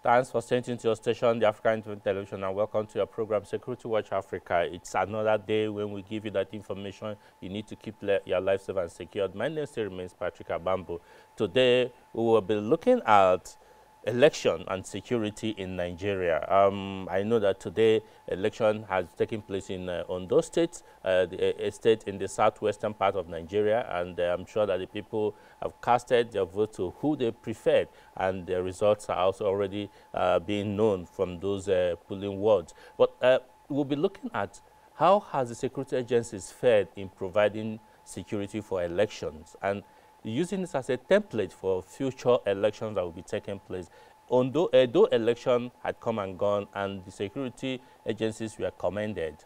Thanks for staying to your station, the African Independent Television, and welcome to your program, Security Watch Africa. It's another day when we give you that information you need to keep your life safe and secured. My name still remains Patrick Abambo. Today, we will be looking at election and security in Nigeria. I know that today election has taken place in Ondo State, a state in the southwestern part of Nigeria, and I'm sure that the people have casted their vote to who they preferred, and the results are also already being known from those polling wards. But we'll be looking at how has the security agencies fared in providing security for elections, and using this as a template for future elections that will be taking place. Although Edo election had come and gone, and the security agencies were commended.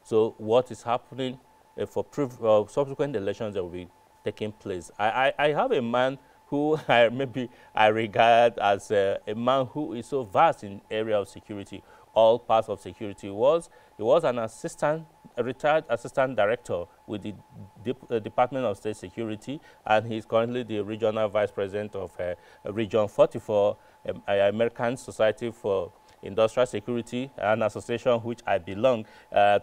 So what is happening for subsequent elections that will be taking place? I have a man who I regard as a man who is so vast in area of security, all parts of security. He was an a retired assistant director with the Department of State Security, and he's currently the regional vice president of Region 44, American Society for Industrial Security, an association which I belong,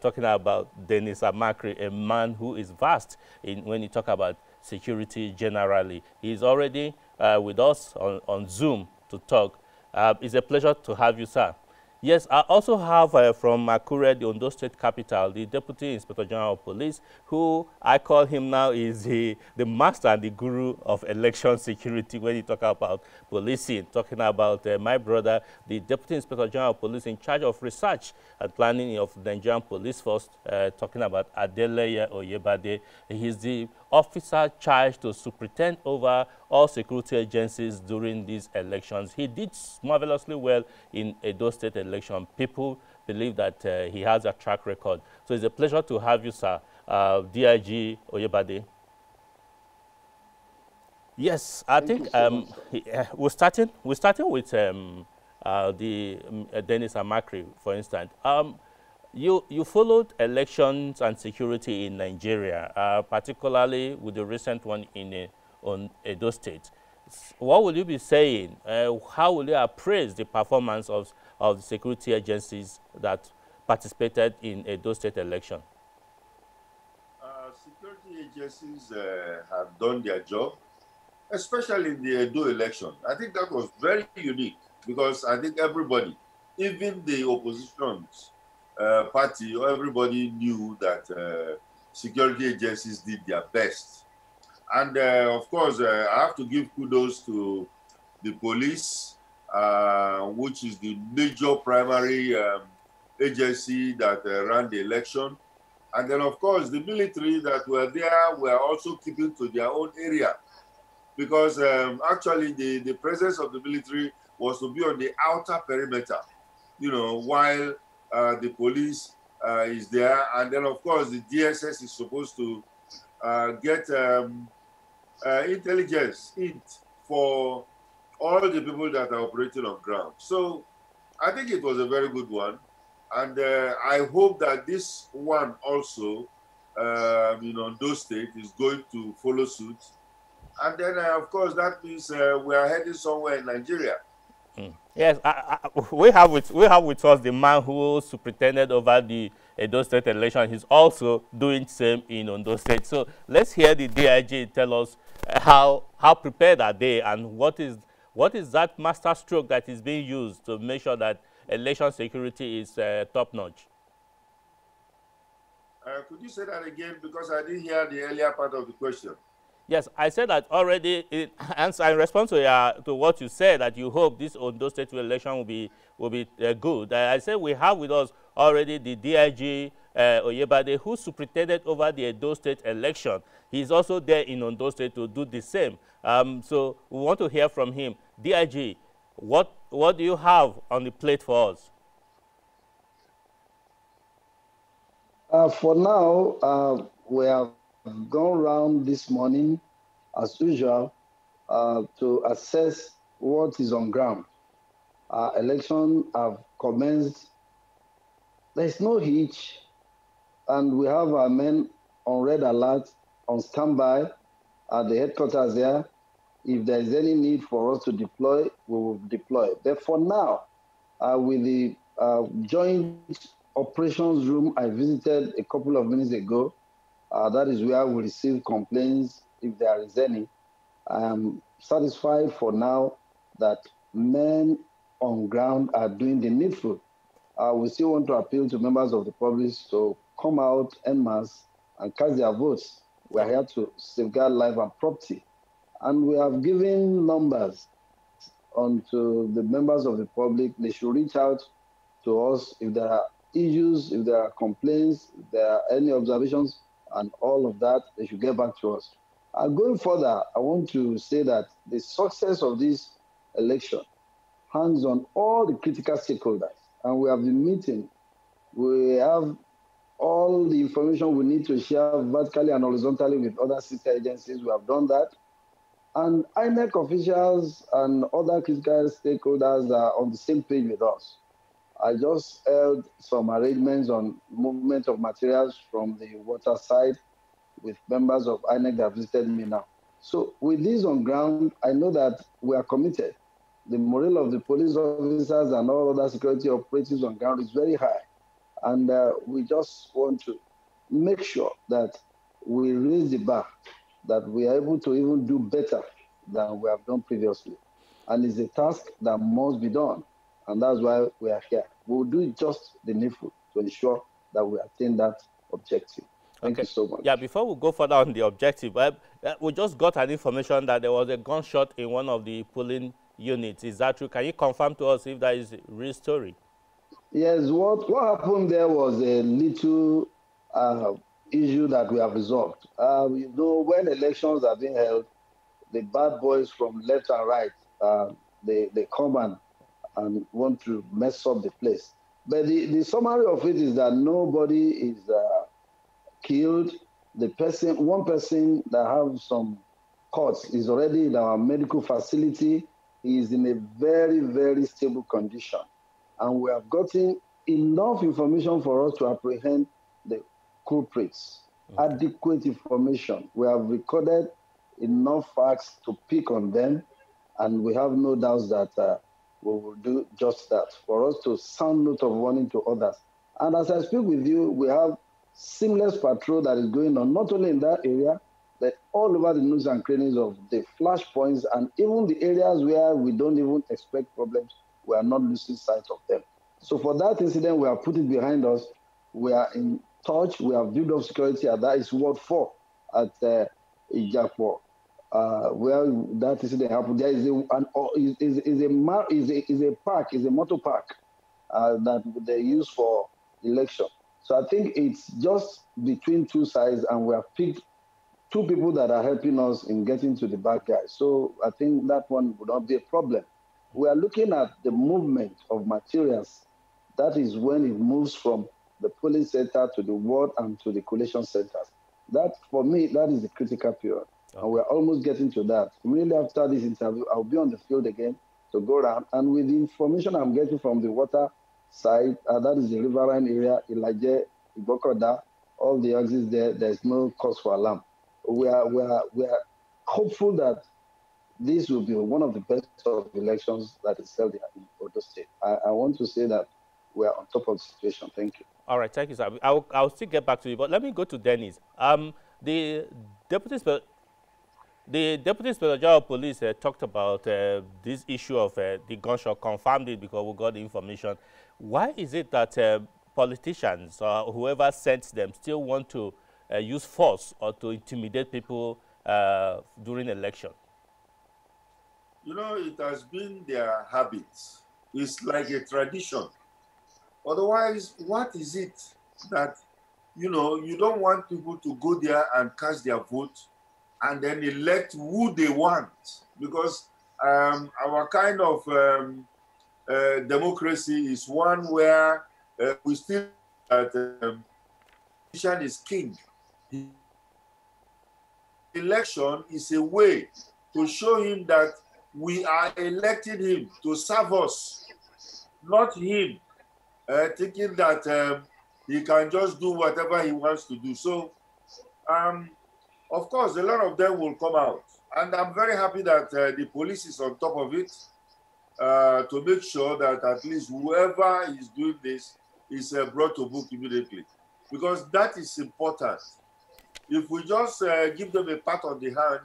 talking about Dennis Amakri, a man who is vast when you talk about security generally. He's already with us on Zoom to talk. It's a pleasure to have you, sir. Yes, I also have from Akure, the Ondo State capital, the Deputy Inspector General of Police, who I call him now is the master and the guru of election security when you talk about policing, talking about my brother, the Deputy Inspector General of Police in charge of research and planning of the Nigerian Police Force, talking about Adeleye Oyebade. He's the officer charged to superintend over all security agencies during these elections. He did marvelously well in Edo State election. People believe that he has a track record. So it's a pleasure to have you, sir, DIG Oyebade. Yes, I think we're starting with Dennis Amakri, for instance. You followed elections and security in Nigeria, particularly with the recent one on Edo State. What will you be saying? How will you appraise the performance of the security agencies that participated in Edo State election? Security agencies have done their job, especially in the Edo election. I think that was very unique because I think everybody, even the oppositions, party, everybody knew that security agencies did their best. And of course, I have to give kudos to the police, which is the major primary agency that ran the election. And then, of course, the military that were there were also keeping to their own area. Because actually, the presence of the military was to be on the outer perimeter, while the police is there, and then of course the DSS is supposed to get intelligence for all the people that are operating on ground. So I think it was a very good one, and I hope that this one also, Ondo State is going to follow suit, and then of course that means we are heading somewhere in Nigeria. Yes, we have with us the man who superintended over the Edo State election. He's also doing same in Ondo State. So let's hear the DIG tell us how prepared are they, and what is that master stroke that is being used to make sure that election security is top notch. Could you say that again, because I didn't hear the earlier part of the question? Yes, I said that already in answer in response to what you said, that you hope this Ondo State election will be good. I said we have with us already the DIG Oyebade, who superintended over the Edo State election. He's also there in Ondo State to do the same. So we want to hear from him. DIG, what do you have on the plate for us? For now, we have gone round this morning, as usual, to assess what is on ground. Elections have commenced. There's no hitch, and we have our men on red alert, on standby at the headquarters there. If there is any need for us to deploy, we will deploy. But for now, with the joint operations room I visited a couple of minutes ago, that is where we receive complaints if there is any. I am satisfied for now that men on ground are doing the needful. We still want to appeal to members of the public to come out en masse and cast their votes. We are here to safeguard life and property. And we have given numbers onto the members of the public. They should reach out to us if there are issues, if there are complaints, if there are any observations, and all of that, they should get back to us. Going further, I want to say that the success of this election hangs on all the critical stakeholders. And we have been meeting. We have all the information we need to share vertically and horizontally with other sister agencies. We have done that. And INEC officials and other critical stakeholders are on the same page with us. I just held some arrangements on movement of materials from the water side with members of INEC that visited me now. So with this on ground, I know that we are committed. The morale of the police officers and all other security operatives on ground is very high. And we just want to make sure that we raise the bar, that we are able to even do better than we have done previously. And it's a task that must be done. And that's why we are here. We will do just the needful to ensure that we attain that objective. Thank you so much. Yeah, before we go further on the objective, we just got an information that there was a gunshot in one of the polling units. Is that true? Can you confirm to us if that is a real story? Yes, what happened there was a little issue that we have resolved. You know, when elections are being held, the bad boys from left and right, they come and want to mess up the place. But the summary of it is that nobody is killed. One person that have some cuts is already in our medical facility. He is in a very, very stable condition. And we have gotten enough information for us to apprehend the culprits. Okay. Adequate information. We have recorded enough facts to pick on them, and we have no doubts that we will do just that, for us to sound note of warning to others. And as I speak with you, we have seamless patrol that is going on, not only in that area, but all over the nooks and crannies of the flash points, and even the areas where we don't even expect problems, we are not losing sight of them. So for that incident, we have put it behind us. We are in touch. We have built up security, and that is Ward 4 at Ijapo, where that incident happened. There is a park, is a motor park that they use for election. So I think it's just between two sides, and we have picked two people that are helping us in getting to the bad guys. So I think that one would not be a problem. We are looking at the movement of materials. That is when it moves from the polling center to the ward and to the collation centers. That, for me, that is the critical period. Okay. And we're almost getting to that. Immediately after this interview, I'll be on the field again to go around. And with the information I'm getting from the water side, that is the riverine area, Ilaje, Ibokoda, all the exits there, there's no cause for alarm. We are hopeful that this will be one of the best of elections that is held in Ondo State. I want to say that we are on top of the situation. Thank you. All right, thank you, sir. I'll still get back to you, but let me go to Dennis. The Deputy Inspector General of Police talked about this issue of the gunshot, confirmed it because we got the information. Why is it that politicians or whoever sends them still want to use force or to intimidate people during election? You know, it has been their habits. It's like a tradition. Otherwise, what is it that, you know, you don't want people to go there and cast their vote and then elect who they want? Because our kind of democracy is one where we still politician is king. Election is a way to show him that we are electing him to serve us, not him thinking that he can just do whatever he wants to do. So, of course, a lot of them will come out And I'm very happy that the police is on top of it to make sure that at least whoever is doing this is brought to book immediately, because that is important. If we just give them a pat on the hand,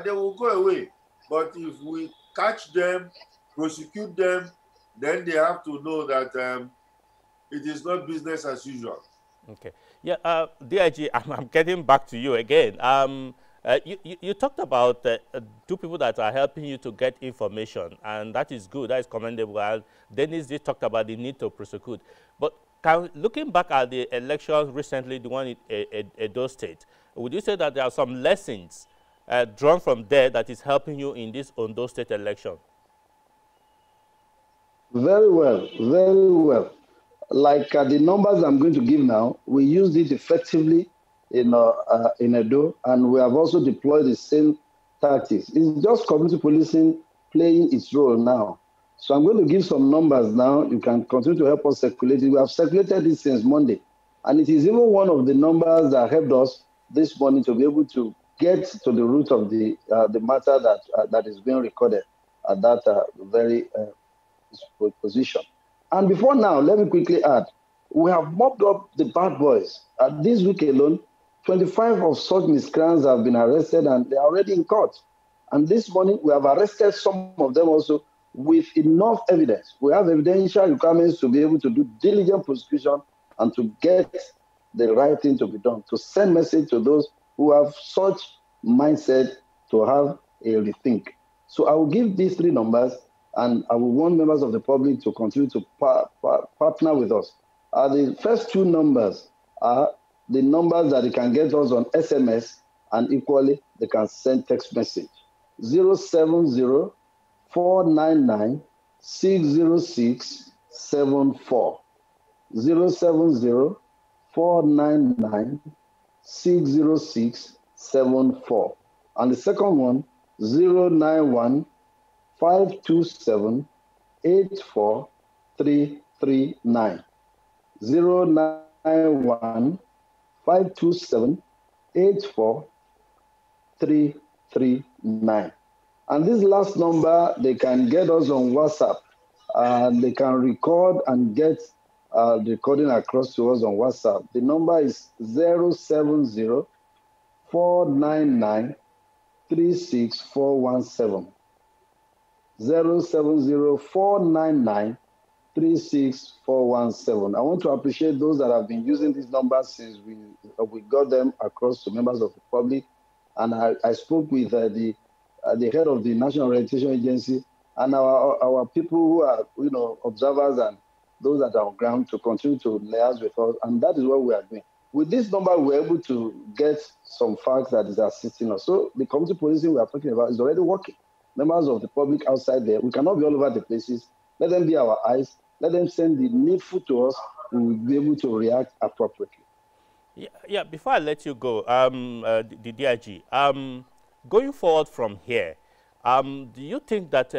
they will go away. But if we catch them, prosecute them, then they have to know that it is not business as usual. Okay. Yeah, DIG, I'm getting back to you again. You talked about two people that are helping you to get information, and that is good, that is commendable. And Dennis did talked about the need to prosecute. But looking back at the elections recently, the one in Edo State, would you say that there are some lessons drawn from there that is helping you in this Ondo State election? Very well, very well. Like the numbers I'm going to give now, we used it effectively in Edo, and we have also deployed the same tactics. It's just community policing playing its role now. So I'm going to give some numbers now. You can continue to help us circulate it. We have circulated it since Monday, and it is even one of the numbers that helped us this morning to be able to get to the root of the matter that is being recorded at that very position. And before now, let me quickly add, we have mopped up the bad boys. This week alone, 25 of such miscreants have been arrested and they are already in court. And this morning, we have arrested some of them also with enough evidence. We have evidential requirements to be able to do diligent prosecution and to get the right thing to be done, to send message to those who have such mindset to have a rethink. So I will give these three numbers, and I will want members of the public to continue to partner with us. The first two numbers are the numbers that they can get us on SMS, and equally, they can send text message. 070 499 606 74. 070 499 606 74. And the second one, 091 527 84339. 091 527 84339. And this last number, they can get us on WhatsApp. They can record and get the recording across to us on WhatsApp. The number is 070 499 36417. 070 499 36417. I want to appreciate those that have been using these numbers since we got them across to members of the public. And I spoke with the head of the National Orientation Agency and our people who are, observers and those that are on ground to continue to liaise with us. And that is what we are doing. With this number, we're able to get some facts that is assisting us. So the community policing we are talking about is already working. Members of the public outside there, we cannot be all over the places. Let them be our eyes. Let them send the needful to us. We will be able to react appropriately. Yeah. Before I let you go, the DIG, going forward from here, do you think that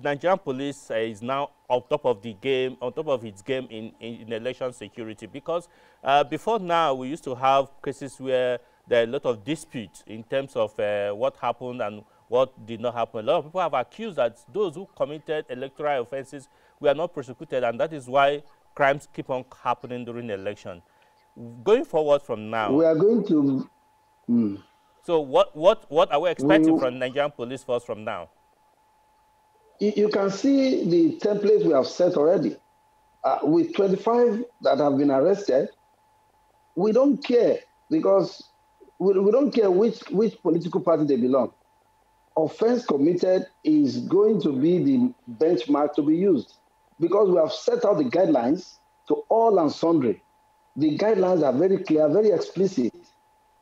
Nigerian police is now on top of the game, on top of its game in election security? Because before now, we used to have cases where there are a lot of disputes in terms of what happened and what did not happen. A lot of people have accused that those who committed electoral offenses were not prosecuted, and that is why crimes keep on happening during the election. Going forward from now, we are going to. So what are we expecting from Nigerian police force from now? You can see the template we have set already. With 25 that have been arrested, we don't care because we don't care which political party they belong. Offense committed is going to be the benchmark to be used because we have set out the guidelines to all and sundry. The guidelines are very clear, very explicit.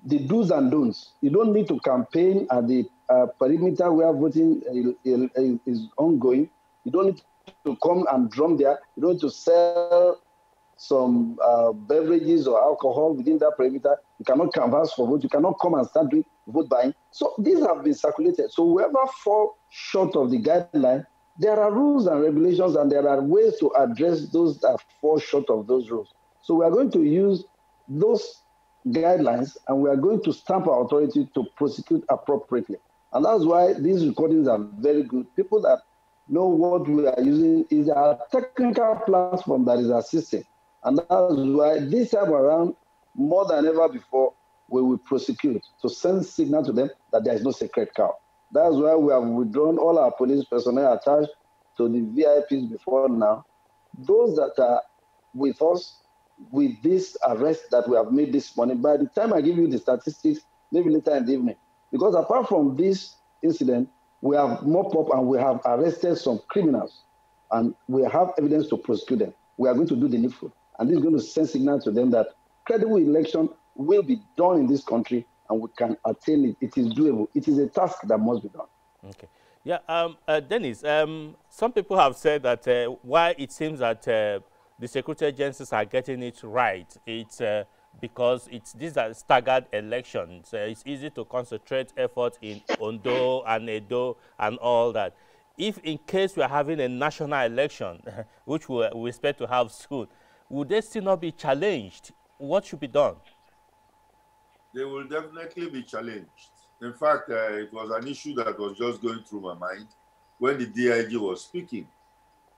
The do's and don'ts. You don't need to campaign at the perimeter where voting is ongoing. You don't need to come and drum there. You don't need to sell some beverages or alcohol within that perimeter. You cannot canvass for vote. You cannot come and start doing vote buying. So these have been circulated. So whoever falls short of the guideline, there are rules and regulations and there are ways to address those that fall short of those rules. So we are going to use those guidelines, and we are going to stamp our authority to prosecute appropriately. And that's why these recordings are very good. People that know what we are using is our technical platform that is assisting. And that's why this time around, more than ever before, we will prosecute to send signal to them that there is no sacred cow. That's why we have withdrawn all our police personnel attached to the VIPs before now. Those that are with us with this arrest that we have made this morning, by the time I give you the statistics, maybe later in the evening, because apart from this incident, we have mopped up and we have arrested some criminals, and we have evidence to prosecute them. We are going to do the needful, and this is going to send signal to them that credible election will be done in this country, and we can attain it. It is doable. It is a task that must be done. Okay. Yeah, Dennis, some people have said that why it seems that the security agencies are getting it right, it's because these are staggered elections. It's easy to concentrate effort in Ondo and Edo and all that. If in case we are having a national election, which we expect to have soon, would they still not be challenged? What should be done? They will definitely be challenged. In fact, it was an issue that was just going through my mind when the DIG was speaking.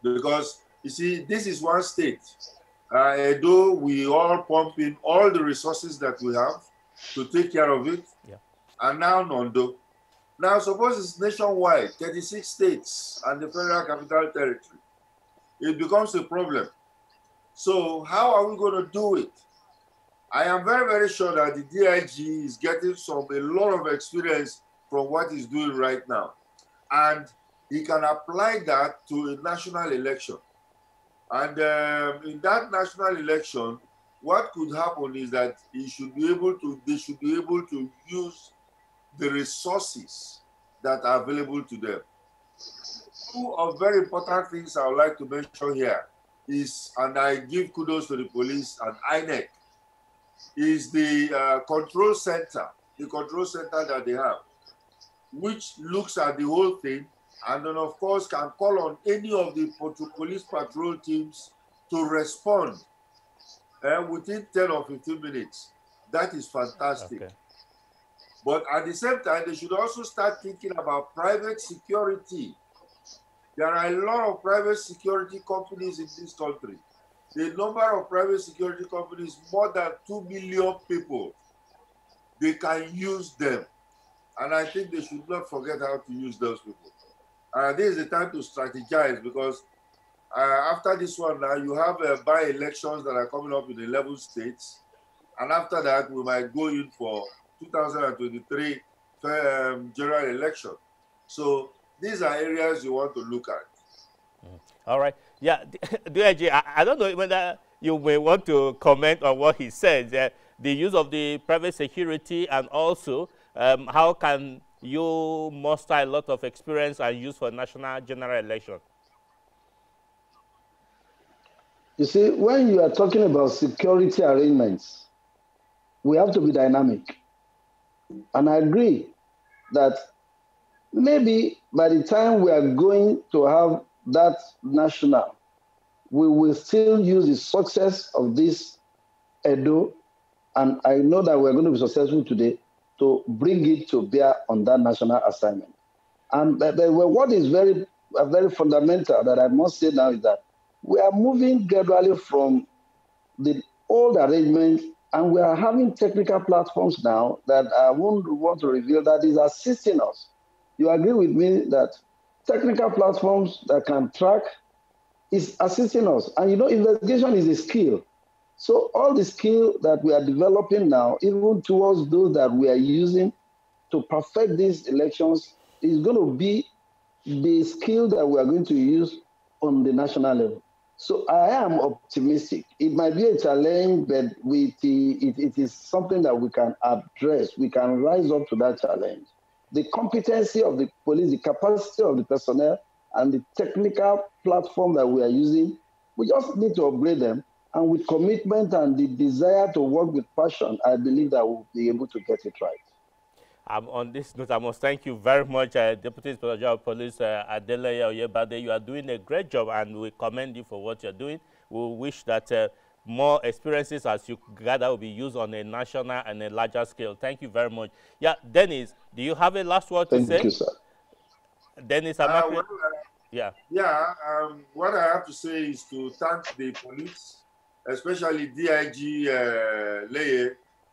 Because, you see, this is one state. Edo, we all pump in all the resources that we have to take care of it. Yeah. And now Ondo. Now, suppose it's nationwide, 36 states and the Federal Capital Territory. It becomes a problem. So how are we going to do it? I am very, very sure that the DIG is getting a lot of experience from what he's doing right now. And he can apply that to a national election. And in that national election, what could happen is that they should be able to use the resources that are available to them. Two of very important things I would like to mention here is, and I give kudos to the police and INEC, is the control center that they have, which looks at the whole thing, and then of course can call on any of the police patrol teams to respond within 10 or 15 minutes. That is fantastic. Okay. But at the same time, they should also start thinking about private security. There are a lot of private security companies in this country. The number of private security companies, more than 2 million people. They can use them. And I think they should not forget how to use those people. This is the time to strategize, because after this one now, you have by-elections that are coming up in 11 states. And after that, we might go in for 2023 general election. So these are areas you want to look at. All right. Yeah, DIG, I don't know whether you may want to comment on what he said, the use of the private security, and also how can you muster a lot of experience and use for national general election? You see, when you are talking about security arrangements, we have to be dynamic. And I agree that maybe by the time we are going to have that national, we will still use the success of this Edo, and I know that we're going to be successful today, to bring it to bear on that national assignment. And what is very fundamental that I must say now is that we are moving gradually from the old arrangement, and we are having technical platforms now that I won't want to reveal that is assisting us. You agree with me that technical platforms that can track is assisting us. And you know, investigation is a skill. So all the skill that we are developing now, even towards those that we are using to perfect these elections, is going to be the skill that we are going to use on the national level. So I am optimistic. It might be a challenge, but it is something that we can address. We can rise up to that challenge. The competency of the police, the capacity of the personnel, and the technical platform that we are using, we just need to upgrade them. And with commitment and the desire to work with passion, I believe that we'll be able to get it right. On this note, I must thank you very much, Deputy Inspector General of Police Adeleye Oyebade. You are doing a great job, and we commend you for what you're doing. We wish that more experiences as you gather will be used on a national and a larger scale. Thank you very much. Yeah, Dennis, do you have a last word to say? Thank you, sir. Dennis Amakri? Well, what I have to say is to thank the police, especially DIG Leye,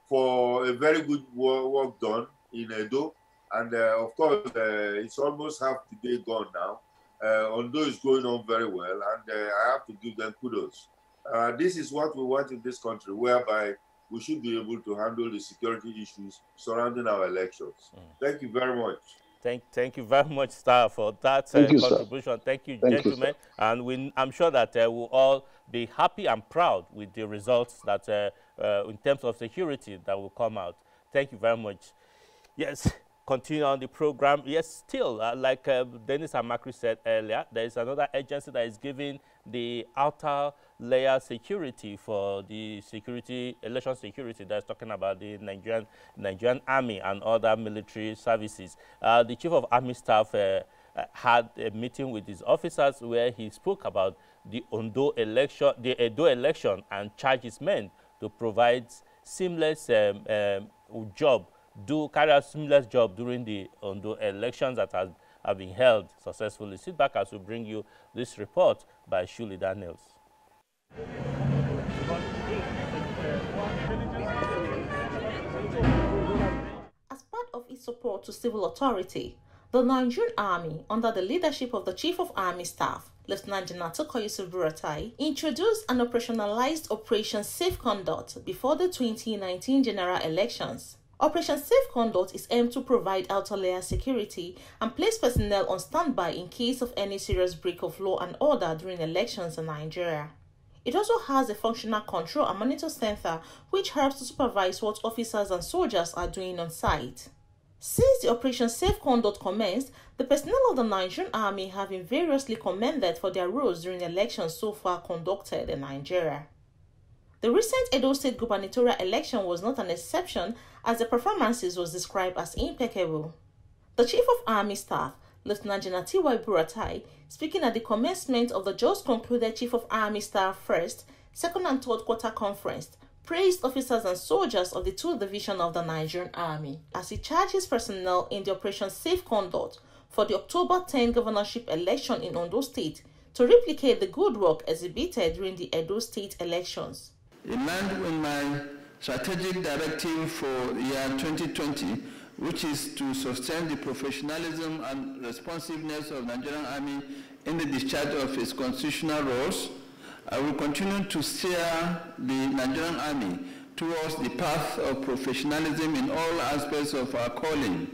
for a very good work done in Edo. And of course, it's almost half the day gone now. Although it's going on very well, and I have to give them kudos. This is what we want in this country, whereby we should be able to handle the security issues surrounding our elections. Thank you very much. Thank you very much, Star, for that contribution. Sir. Thank you, gentlemen. And I'm sure that we'll all be happy and proud with the results that, in terms of security, that will come out. Thank you very much. Yes, continue on the program. Yes, still, like Dennis Amakri said earlier, there is another agency that is giving the outer layer security for the election security. That's talking about the Nigerian Army and other military services. The Chief of Army Staff had a meeting with his officers where he spoke about the Edo election, and charged his men to provide seamless carry out seamless job during the Ondo elections that have been held successfully. Sit back as we bring you this report by Shuli Daniels. As part of its support to civil authority, the Nigerian Army, under the leadership of the Chief of Army Staff, Lieutenant General Tukur Yusuf Buratai, introduced and operationalized Operation Safe Conduct before the 2019 general elections. Operation Safe Conduct is aimed to provide outer layer security and place personnel on standby in case of any serious break of law and order during elections in Nigeria. It also has a functional control and monitor center which helps to supervise what officers and soldiers are doing on site. Since the Operation Safe Conduct commenced, the personnel of the Nigerian Army have been variously commended for their roles during elections so far conducted in Nigeria. The recent Edo State gubernatorial election was not an exception, as the performances was described as impeccable. The Chief of Army Staff, Lieutenant General T.Y. Buratai, speaking at the commencement of the just concluded Chief of Army Staff First, Second and Third Quarter Conference, praised officers and soldiers of the 2 Division of the Nigerian Army as he charged his personnel in the Operation Safe Conduct for the October 10 governorship election in Ondo State to replicate the good work exhibited during the Edo State elections. In line with my strategic directive for the year 2020, which is to sustain the professionalism and responsiveness of the Nigerian Army in the discharge of its constitutional roles, I will continue to steer the Nigerian Army towards the path of professionalism in all aspects of our calling.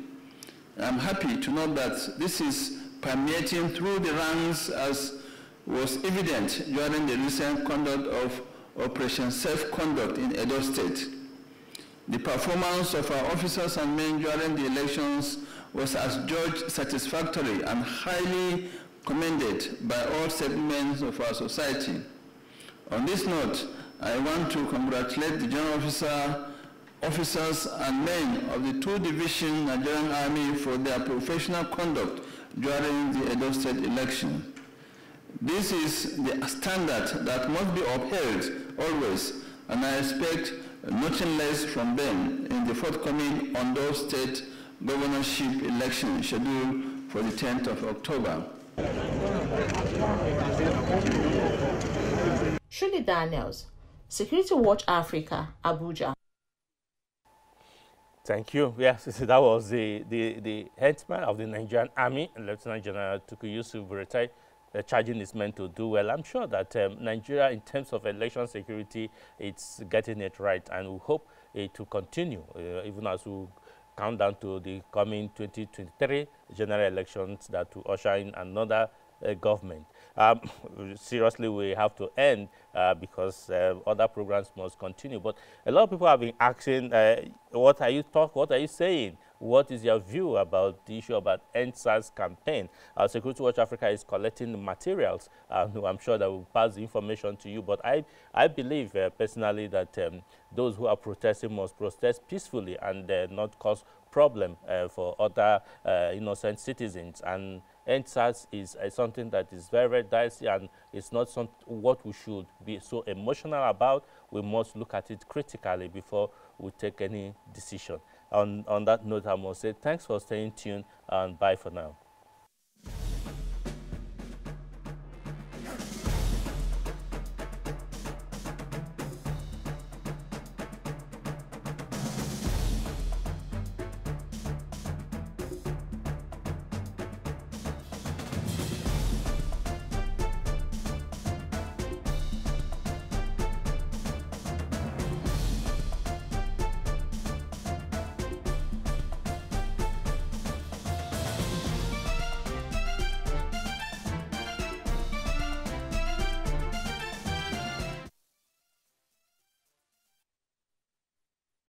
I'm happy to note that this is permeating through the ranks, as was evident during the recent conduct of Operation Safe Conduct in Edo State. The performance of our officers and men during the elections was as judged satisfactory and highly commended by all segments of our society. On this note, I want to congratulate the General officers and men of the 2 Division Nigerian Army for their professional conduct during the Edo State election. This is the standard that must be upheld always, and I expect nothing less from them in the forthcoming Ondo State governorship election scheduled for the 10th of October. Shuli Daniels, Security Watch Africa, Abuja. Thank you. Yes, that was the headman of the Nigerian Army, Lieutenant General Tukur Yusuf Buratai, charging his men to do well. I'm sure that Nigeria, in terms of election security, it's getting it right, and we hope it to continue, even as we count down to the coming 2023 general elections that will usher in another government. Seriously, we have to end because other programs must continue. But a lot of people have been asking, what are you saying? What is your view about the issue about EndSARS campaign? Security Watch Africa is collecting the materials. I'm sure that we'll pass the information to you. But I believe personally that those who are protesting must protest peacefully and not cause problem for other innocent citizens. And EndSARS is something that is very, very dicey, and it's not what we should be so emotional about. We must look at it critically before we take any decision. On that note, I must say thanks for staying tuned, and bye for now.